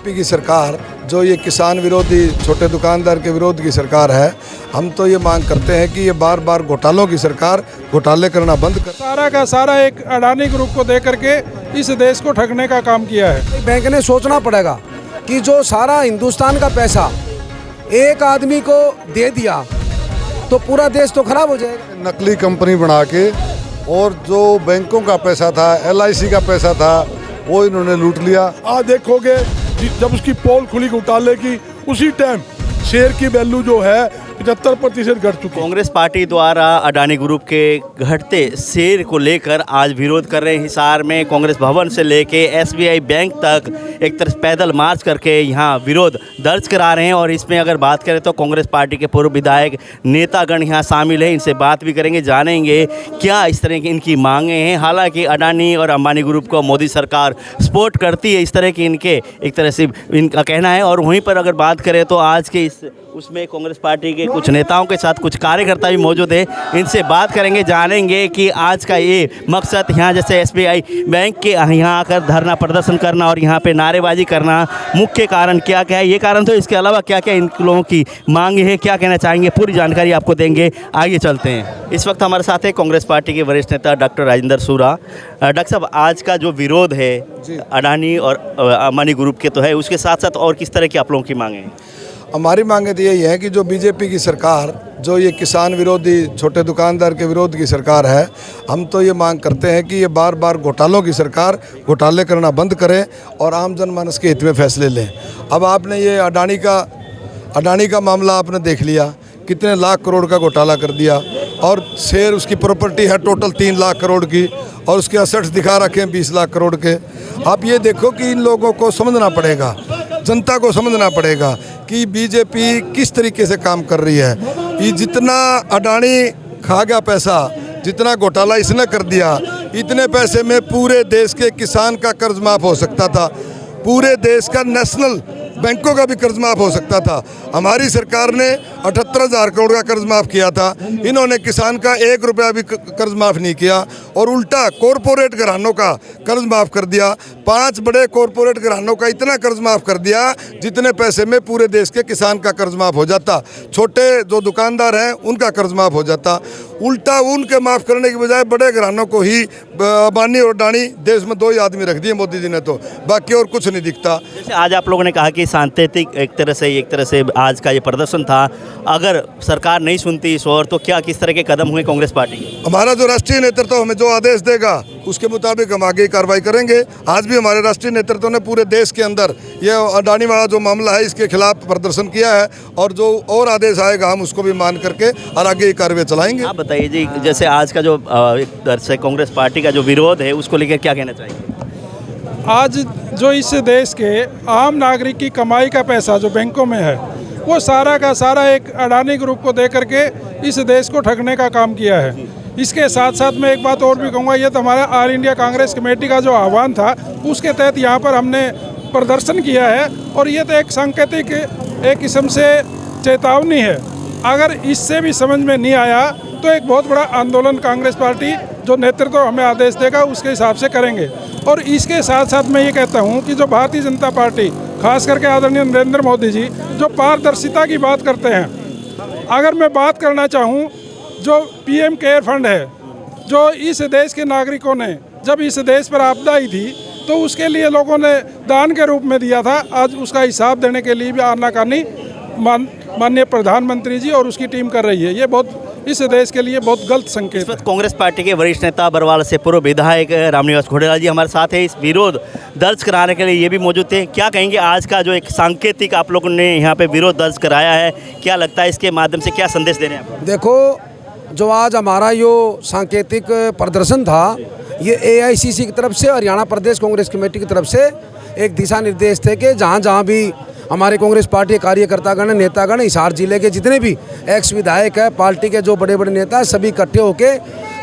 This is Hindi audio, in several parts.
बीजेपी की सरकार जो ये किसान विरोधी छोटे दुकानदार के विरोध की सरकार है, हम तो ये मांग करते हैं कि ये बार बार घोटालों की सरकार घोटाले करना बंद कर। सारा का सारा एक अडानी ग्रुप को दे करके इस देश को ठगने का काम किया है। बैंक ने सोचना पड़ेगा कि जो सारा हिंदुस्तान का पैसा एक आदमी को दे दिया तो पूरा देश तो खराब हो जाएगा। नकली कंपनी बना के और जो बैंकों का पैसा था, LIC का पैसा था, वो इन्होंने लूट लिया। आज देखोगे जब उसकी पोल खुली घोटाले की, उसी टाइम शेयर की वैल्यू जो है 75% घट चुकी है। कांग्रेस पार्टी द्वारा अडानी ग्रुप के घटते शेयर को लेकर आज विरोध कर रहे हैं। हिसार में कांग्रेस भवन से लेके SBI बैंक तक एक तरफ पैदल मार्च करके यहाँ विरोध दर्ज करा रहे हैं। और इसमें अगर बात करें तो कांग्रेस पार्टी के पूर्व विधायक नेतागण यहाँ शामिल हैं। इनसे बात भी करेंगे, जानेंगे क्या इस तरह की इनकी मांगें हैं। हालांकि अडानी और अंबानी ग्रुप को मोदी सरकार सपोर्ट करती है, इस तरह की इनके एक तरह से इनका कहना है। और वहीं पर अगर बात करें तो आज के उसमें कांग्रेस पार्टी के कुछ नेताओं के साथ कुछ कार्यकर्ता भी मौजूद है। इनसे बात करेंगे, जानेंगे कि आज का ये मकसद यहाँ जैसे SBI बैंक के यहाँ आकर धरना प्रदर्शन करना और यहाँ पे नारेबाजी करना मुख्य कारण क्या क्या है, ये कारण तो इसके अलावा क्या क्या इन लोगों की मांग है, क्या कहना चाहेंगे, पूरी जानकारी आपको देंगे। आगे चलते हैं। इस वक्त हमारे साथ है कांग्रेस पार्टी के वरिष्ठ नेता डॉक्टर राजेंद्र सूरा। डॉक्टर साहब, आज का जो विरोध है अडानी और अंबानी ग्रुप के तो है, उसके साथ साथ और किस तरह की आप लोगों की मांगे हैं? हमारी मांगे तो यही है कि जो बीजेपी की सरकार जो ये किसान विरोधी छोटे दुकानदार के विरोध की सरकार है, हम तो ये मांग करते हैं कि ये बार बार घोटालों की सरकार घोटाले करना बंद करे और आम जनमानस के हित में फैसले लें। अब आपने ये अडानी का मामला आपने देख लिया, कितने लाख करोड़ का घोटाला कर दिया और शेयर उसकी प्रॉपर्टी है टोटल 3 लाख करोड़ की और उसके असेट्स दिखा रखे हैं 20 लाख करोड़ के। आप ये देखो कि इन लोगों को समझना पड़ेगा, जनता को समझना पड़ेगा कि बीजेपी किस तरीके से काम कर रही है। ये जितना अडानी खा गया पैसा, जितना घोटाला इसने कर दिया, इतने पैसे में पूरे देश के किसान का कर्ज माफ़ हो सकता था, पूरे देश का नेशनल बैंकों का भी कर्ज माफ़ हो सकता था। हमारी सरकार ने 78,000 करोड़ का कर्ज माफ़ किया था, इन्होंने किसान का 1 रुपया भी कर्ज माफ़ नहीं किया और उल्टा कॉरपोरेट घरानों का कर्ज माफ़ कर दिया। 5 बड़े कॉरपोरेट घरानों का इतना कर्ज माफ़ कर दिया जितने पैसे में पूरे देश के किसान का कर्ज माफ़ हो जाता, छोटे जो दुकानदार हैं उनका कर्ज माफ़ हो जाता। उल्टा उनके माफ़ करने की बजाय बड़े घरानों को ही अंबानी और अडानी देश में 2 ही आदमी रख दिए मोदी जी ने, तो बाकी और कुछ नहीं दिखता। जैसे आज आप लोगों ने कहा कि सांकेतिक एक तरह से आज का ये प्रदर्शन था, अगर सरकार नहीं सुनती इस ओर तो क्या किस तरह के कदम हुए कांग्रेस पार्टी के? हमारा जो राष्ट्रीय नेतृत्व हमें जो आदेश देगा उसके मुताबिक हम आगे कार्रवाई करेंगे। आज भी हमारे राष्ट्रीय नेतृत्व ने पूरे देश के अंदर ये अडानी वाला जो मामला है इसके खिलाफ प्रदर्शन किया है और जो और आदेश आएगा हम उसको भी मान करके और आगे कार्रवाई चलाएंगे। आप बताइए जी, जैसे आज का जो एक तरह से कांग्रेस पार्टी का जो विरोध है उसको लेकर क्या कहना चाहिए? आज जो इस देश के आम नागरिक की कमाई का पैसा जो बैंकों में है, वो सारा का सारा एक अडानी ग्रुप को दे करके इस देश को ठगने का काम किया है। इसके साथ साथ मैं एक बात और भी कहूँगा, ये तो हमारा ऑल इंडिया कांग्रेस कमेटी का जो आह्वान था उसके तहत यहाँ पर हमने प्रदर्शन किया है और ये तो एक सांकेतिक एक किस्म से चेतावनी है। अगर इससे भी समझ में नहीं आया तो एक बहुत बड़ा आंदोलन कांग्रेस पार्टी जो नेतृत्व हमें आदेश देगा उसके हिसाब से करेंगे। और इसके साथ साथ मैं ये कहता हूँ कि जो भारतीय जनता पार्टी खास करके आदरणीय नरेंद्र मोदी जी जो पारदर्शिता की बात करते हैं, अगर मैं बात करना चाहूँ जो PM केयर फंड है जो इस देश के नागरिकों ने जब इस देश पर आपदा आई थी तो उसके लिए लोगों ने दान के रूप में दिया था, आज उसका हिसाब देने के लिए भी आनाकानी माननीय प्रधानमंत्री जी और उसकी टीम कर रही है। ये बहुत इस देश के लिए बहुत गलत संकेत है। कांग्रेस पार्टी के वरिष्ठ नेता बरवाला से पूर्व विधायक रामनिवास घोडेला जी हमारे साथ है। इस विरोध दर्ज कराने के लिए ये भी मौजूद थे। क्या कहेंगे, आज का जो एक सांकेतिक आप लोगों ने यहाँ पे विरोध दर्ज कराया है, क्या लगता है इसके माध्यम से क्या संदेश दे रहे हैं? देखो, जो आज हमारा यो सांकेतिक प्रदर्शन था, ये AICC की तरफ से हरियाणा प्रदेश कांग्रेस कमेटी की तरफ से एक दिशा निर्देश थे कि जहाँ जहाँ भी हमारे कांग्रेस पार्टी के कार्यकर्तागण, नेतागण, हिसार जिले के जितने भी एक्स विधायक है, पार्टी के जो बड़े बड़े नेता, सभी इकट्ठे होके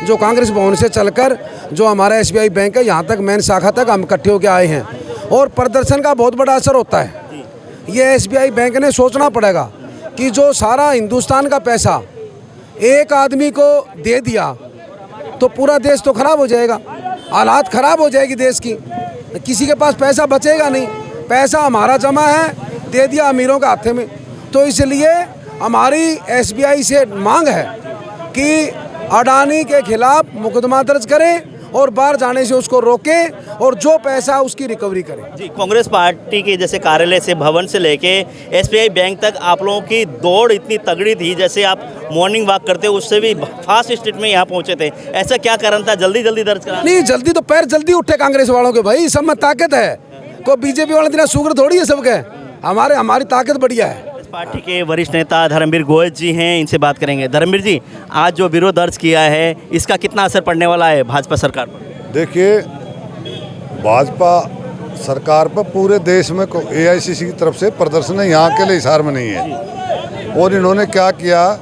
जो कांग्रेस भवन से चलकर जो हमारा SBI बैंक है यहाँ तक मेन शाखा तक हम इकट्ठे होके आए हैं। और प्रदर्शन का बहुत बड़ा असर होता है। ये SBI बैंक ने सोचना पड़ेगा कि जो सारा हिंदुस्तान का पैसा एक आदमी को दे दिया तो पूरा देश तो खराब हो जाएगा, हालात खराब हो जाएगी देश की, किसी के पास पैसा बचेगा नहीं। पैसा हमारा जमा है, दे दिया अमीरों के हाथे में। तो इसलिए हमारी एसबीआई से मांग है कि अडानी के खिलाफ मुकदमा दर्ज करें और बाहर जाने से उसको रोकें और जो पैसा उसकी रिकवरी करें। जी, कांग्रेस पार्टी के जैसे कार्यालय से, भवन से लेके एसबीआई बैंक तक आप लोगों की दौड़ इतनी तगड़ी थी, जैसे आप मॉर्निंग वॉक करते हो उससे भी फास्ट स्पीड में यहाँ पहुँचे थे। ऐसा क्या कारण था जल्दी जल्दी दर्ज करा? नहीं, जल्दी तो पैर जल्दी उठे कांग्रेस वालों के भाई, सब में ताकत है। कोई बीजेपी वाले दिन शुगर थोड़ी है सबके, हमारी ताकत बढ़िया है। पार्टी के वरिष्ठ नेता धर्मवीर गोयल जी हैं, इनसे बात करेंगे। धर्मवीर जी, आज जो विरोध दर्ज किया है इसका कितना असर पड़ने वाला है भाजपा सरकार पर? देखिए, भाजपा सरकार पर पूरे देश में एआईसीसी की तरफ से प्रदर्शन है, यहाँ के लिए हिसार में नहीं है। और इन्होंने क्या किया,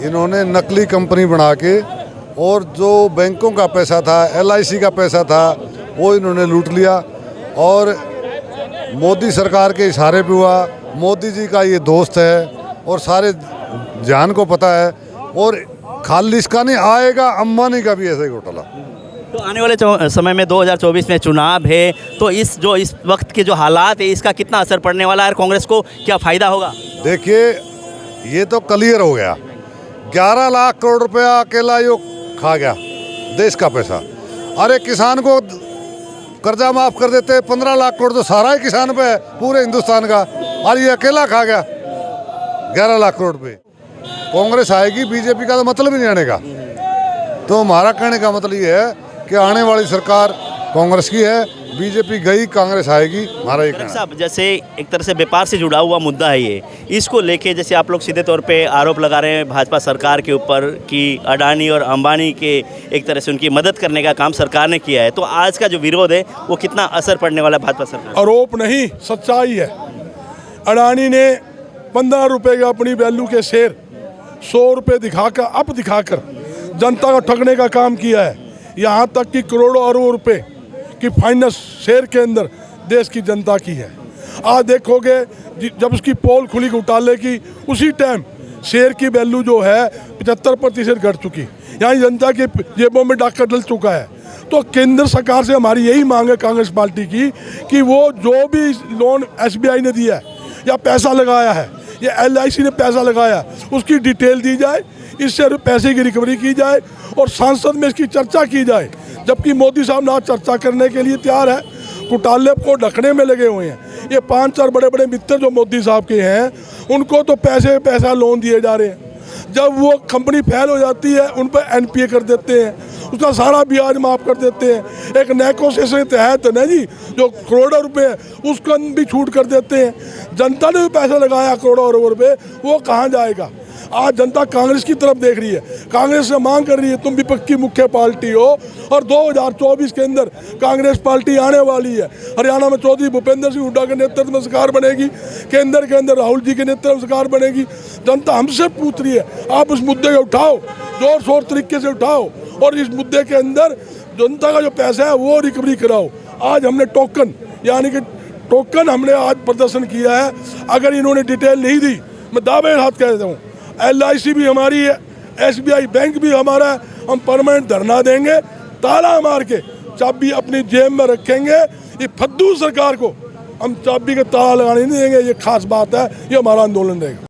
इन्होंने नकली कंपनी बना के और जो बैंकों का पैसा था, एलआईसी का पैसा था, वो इन्होंने लूट लिया। और मोदी सरकार के इशारे पे हुआ, मोदी जी का ये दोस्त है और सारे जान को पता है। और खाली इसका नहीं आएगा, अंबानी का भी ऐसा ही घोटाला। तो आने वाले समय में 2024 में चुनाव है, तो इस वक्त के जो हालात है इसका कितना असर पड़ने वाला है और कांग्रेस को क्या फ़ायदा होगा? देखिए, ये तो क्लियर हो गया, 11 लाख करोड़ रुपया अकेला यो खा गया देश का पैसा। अरे किसान को कर्जा माफ़ कर देते, 15 लाख करोड़ तो सारा ही किसान पे है पूरे हिंदुस्तान का, और ये अकेला खा गया 11 लाख करोड़ पे। कांग्रेस आएगी, बीजेपी का तो मतलब ही नहीं आने का। तो हमारा कहने का मतलब ये है कि आने वाली सरकार कांग्रेस की है, बीजेपी गई, कांग्रेस आएगी, हमारा ये कहना है। साहब, जैसे एक तरह से व्यापार से जुड़ा हुआ मुद्दा है ये, इसको लेके जैसे आप लोग सीधे तौर पे आरोप लगा रहे हैं भाजपा सरकार के ऊपर कि अडानी और अंबानी के एक तरह से उनकी मदद करने का काम सरकार ने किया है, तो आज का जो विरोध है वो कितना असर पड़ने वाला है भाजपा सरकार? आरोप नहीं, सच्चाई है। अडानी ने 15 रुपए के अपनी वैल्यू के शेयर 100 रुपये दिखाकर जनता को ठगने का काम किया है। यहाँ तक कि करोड़ों अरबों रुपए की फाइनेंस शेयर के अंदर देश की जनता की है। आज देखोगे जब उसकी पोल खुली घोटाले की, उसी टाइम शेयर की वैल्यू जो है 75% घट चुकी, यहाँ जनता के जेबों में डाका डल चुका है। तो केंद्र सरकार से हमारी यही मांग है कांग्रेस पार्टी की कि वो जो भी लोन एसबीआई ने दिया है या पैसा लगाया है या एलआईसी ने पैसा लगाया, उसकी डिटेल दी जाए, इससे पैसे की रिकवरी की जाए और संसद में इसकी चर्चा की जाए। जबकि मोदी साहब ना चर्चा करने के लिए तैयार है, घोटाले को ढकने में लगे हुए हैं। ये 5-4 बड़े बड़े मित्र जो मोदी साहब के हैं, उनको तो पैसा लोन दिए जा रहे हैं। जब वो कंपनी फेल हो जाती है, उन पर एनपीए कर देते हैं, उसका सारा ब्याज माफ़ कर देते हैं। एक नेगोशिएशन के तहत ना जी, जो करोड़ों रुपए उसका भी छूट कर देते हैं। जनता ने भी पैसा लगाया करोड़ों अरबों रुपए, वो कहाँ जाएगा? आज जनता कांग्रेस की तरफ देख रही है, कांग्रेस से मांग कर रही है तुम विपक्ष की मुख्य पार्टी हो और 2024 के अंदर कांग्रेस पार्टी आने वाली है। हरियाणा में चौधरी भूपेंद्र सिंह हुड्डा के नेतृत्व में सरकार बनेगी, केंद्र के अंदर राहुल जी के नेतृत्व में सरकार बनेगी। जनता हमसे पूछ रही है, आप उस मुद्दे को उठाओ, जोर शोर तरीके से उठाओ और इस मुद्दे के अंदर जनता का जो पैसा है वो रिकवरी कराओ। आज हमने टोकन हमने आज प्रदर्शन किया है। अगर इन्होंने डिटेल नहीं दी, मैं दावे हाथ कह देता हूँ, एलआईसी भी हमारी है, एसबीआई बैंक भी हमारा है, हम परमानेंट धरना देंगे, ताला मार के चाबी अपनी जेब में रखेंगे। ये फद्दू सरकार को हम चाबी का ताला लगाने नहीं देंगे, ये खास बात है, ये हमारा आंदोलन रहेगा।